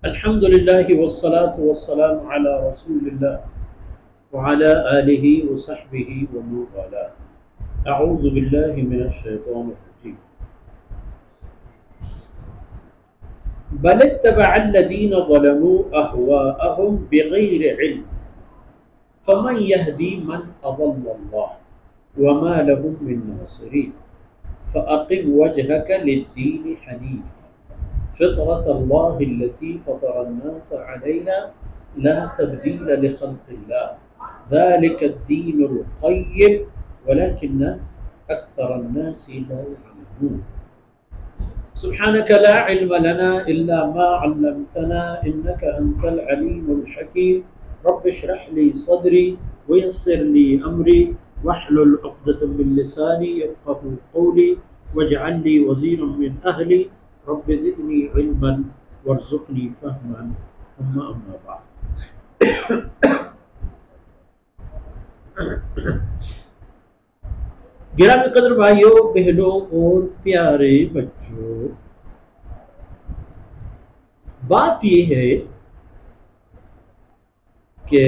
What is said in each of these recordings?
الحمد لله والصلاة والسلام على رسول الله وعلى آله وصحبه ومن والاه. أعوذ بالله من الشيطان الرجيم. بل اتبع الذين ظلموا أهواءهم بغير علم فمن يهدي من أضل الله وما لهم من ناصرين فأقم وجهك للدين حنيفا فطرة الله التي فطر الناس عليها لا تبديل لخلق الله ذلك الدين القيم ولكن أكثر الناس لا يعلمون. سبحانك لا علم لنا إلا ما علمتنا إنك أنت العليم الحكيم. رب اشرح لي صدري ويسر لي أمري واحلل عقدة من لساني يفقهوا قولي واجعل لي وزيرا من أهلي رب زدني علما وارزقني فهما ثم أما بعد. گرامی قدر بھائیوں، بہنوں اور پیارے بچوں، بات یہ ہے کہ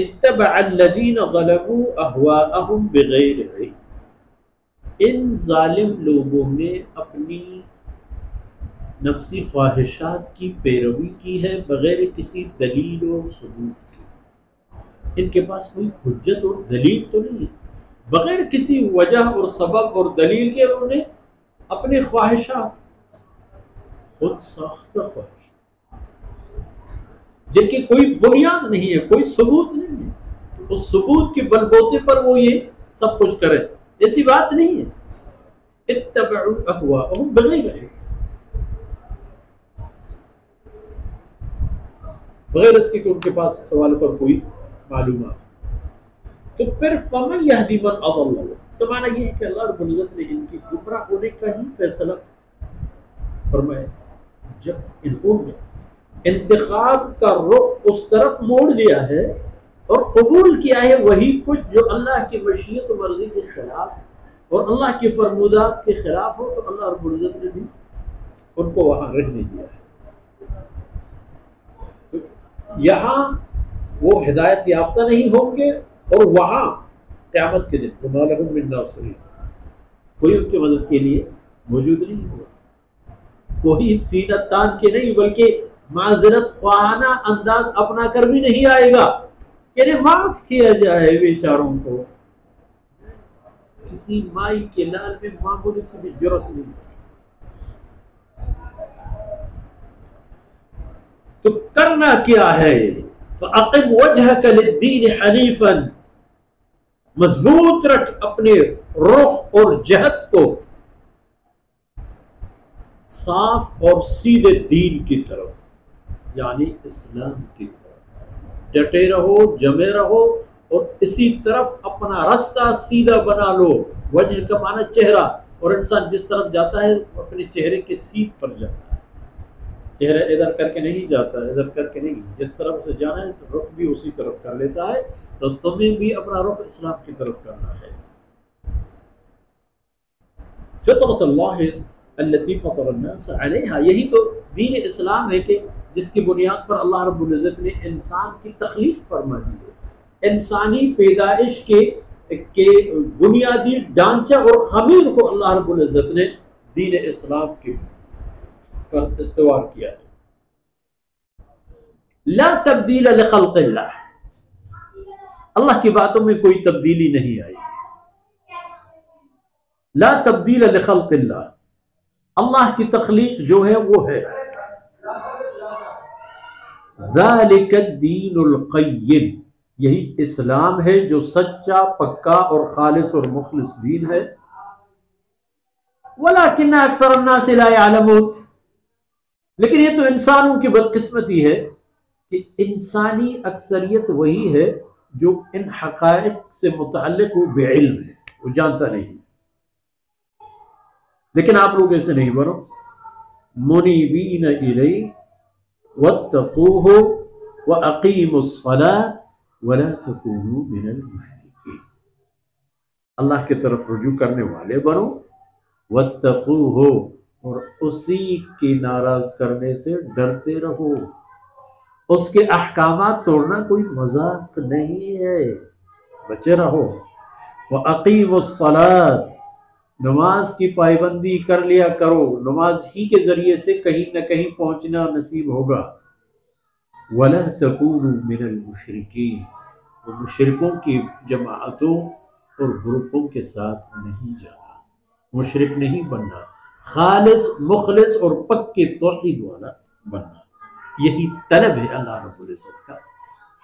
اتبع الذین ظلموا اہواءہم بغیر علم، ان ظالم لوگوں نے اپنی نفسی خواہشات کی پیروی کی ہے بغیر کسی دلیل و ثبوت کی. ان کے پاس کوئی حجت اور دلیل تو نہیں ہے، بغیر کسی وجہ اور سبب اور دلیل کے انہوں نے اپنے خواہشات، خود ساختہ خواہشات جن کی کوئی بنیاد نہیں ہے، کوئی ثبوت نہیں ہے، اس ثبوت کے بل بوتے پر وہ یہ سب کچھ کرے، ایسی بات نہیں ہے. اتبعوا اہواءہم بغیر علم، بغیر اس کے کہ ان کے پاس سوال پر کوئی معلومات. تو پھر فَمَن يَهْدِ مَنْ أَضَلَّ اللَّهُ، اس کا معنی یہ ہے کہ اللہ رب العزت نے ان کی گمراہ ہونے کا ہی فیصلہ فرمایا. جب انہوں نے انتخاب کا رخ اس طرف موڑ لیا ہے اور قبول کیا ہے وہی کچھ جو اللہ کی مشیت و مرضی کے خلاف اور اللہ کی فرمودات کے خلاف ہو، تو اللہ رب العزت نے بھی ان کو وہاں رہنے دیا ہے. یہاں وہ ہدایت یافتہ نہیں ہوں گے اور وہاں قیامت کے دن وَمَا لَهُم مِّن نَاصِرِينَ، کوئی ان کی مدد کے لیے موجود نہیں ہوگا، کوئی سینہ تان کے نہیں بلکہ معذرت خواہانہ انداز اپنا کر بھی نہیں آئے گا کہ معاف کیا جائے بیچاروں کو. کسی مائی کے لال میں معمولی سے بھی جرأت نہیں. تو کرنا کیا ہے؟ فَأَقِمْ وَجْهَكَ لِلدِّينِ حَنِيفًا، مضبوط رکھ اپنے رخ اور جہت کو صاف اور سیدھے دین کی طرف، یعنی اسلام کی طرف ڈٹے رہو، جمے رہو اور اسی طرف اپنا راستہ سیدھا بنا لو. وجہ کا معنی چہرہ، اور انسان جس طرف جاتا ہے اپنے چہرے کے سیدھ پر جاتا ہے، چہرہ ادھر کر کے نہیں جاتا، ادھر کر کے نہیں، جس طرف سے جانا ہے رخ بھی اسی طرف کر لیتا ہے. تو تمہیں بھی اپنا رخ اسلام کی طرف کرنا ہے. فطرۃ اللہ التی فطر الناس علیہا، یہی تو دین اسلام ہے کہ جس کی بنیاد پر اللہ رب العزت نے انسان کی تخلیق فرما دی ہے. انسانی پیدائش کے بنیادی ڈھانچہ اور خمیر کو اللہ رب العزت نے دین اسلام کے پر استوار کیا ہے. لا تبدیل لخلق اللہ، اللہ کی باتوں میں کوئی تبدیلی نہیں آئی. لا تبدیل لخلق اللہ، اللہ کی تخلیق جو ہے وہ ہے. ذالک الدین القیم، یہی اسلام ہے جو سچا، پکا اور خالص اور مخلص دین ہے. ولکن اکثر الناس لا يعلمون، لیکن یہ تو انسانوں کی بدقسمتی ہے کہ انسانی اکثریت وہی ہے جو ان حقائق سے متعلق وہ بے علم ہے، وہ جانتا نہیں. لیکن آپ لوگ ایسے نہیں بنو. منیبین الیہ واتقوہ واقیموا الصلاۃ ولا تکونوا من المشرکین، اللہ کی طرف رجوع کرنے والے بنو. واتقوہ، اور اسی کی ناراض کرنے سے ڈرتے رہو۔ اس کے احکامات توڑنا کوئی مذاق نہیں ہے، بچے رہو۔ وَأَقِيمُوا الصَّلَاةَ، نماز کی پابندی کر لیا کرو، نماز ہی کے ذریعے سے کہیں نہ کہیں پہنچنا نصیب ہوگا۔ وَلَا تَكُونُوا مِنَ الْمُشْرِكِينَ، وہ مشرکوں کی جماعتوں اور گروپوں کے ساتھ نہیں جانا، مشرک نہیں بننا، خالص مخلص اور پکے توحید والا بننا۔ یہی طلب ہے اللہ رب العزت کا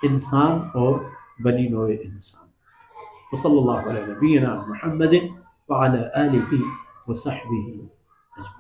انسان اور بنی نوع انسان سے۔ وصلی اللہ علی نبینا محمد وعلی آلہ وصحبہ اجمعین۔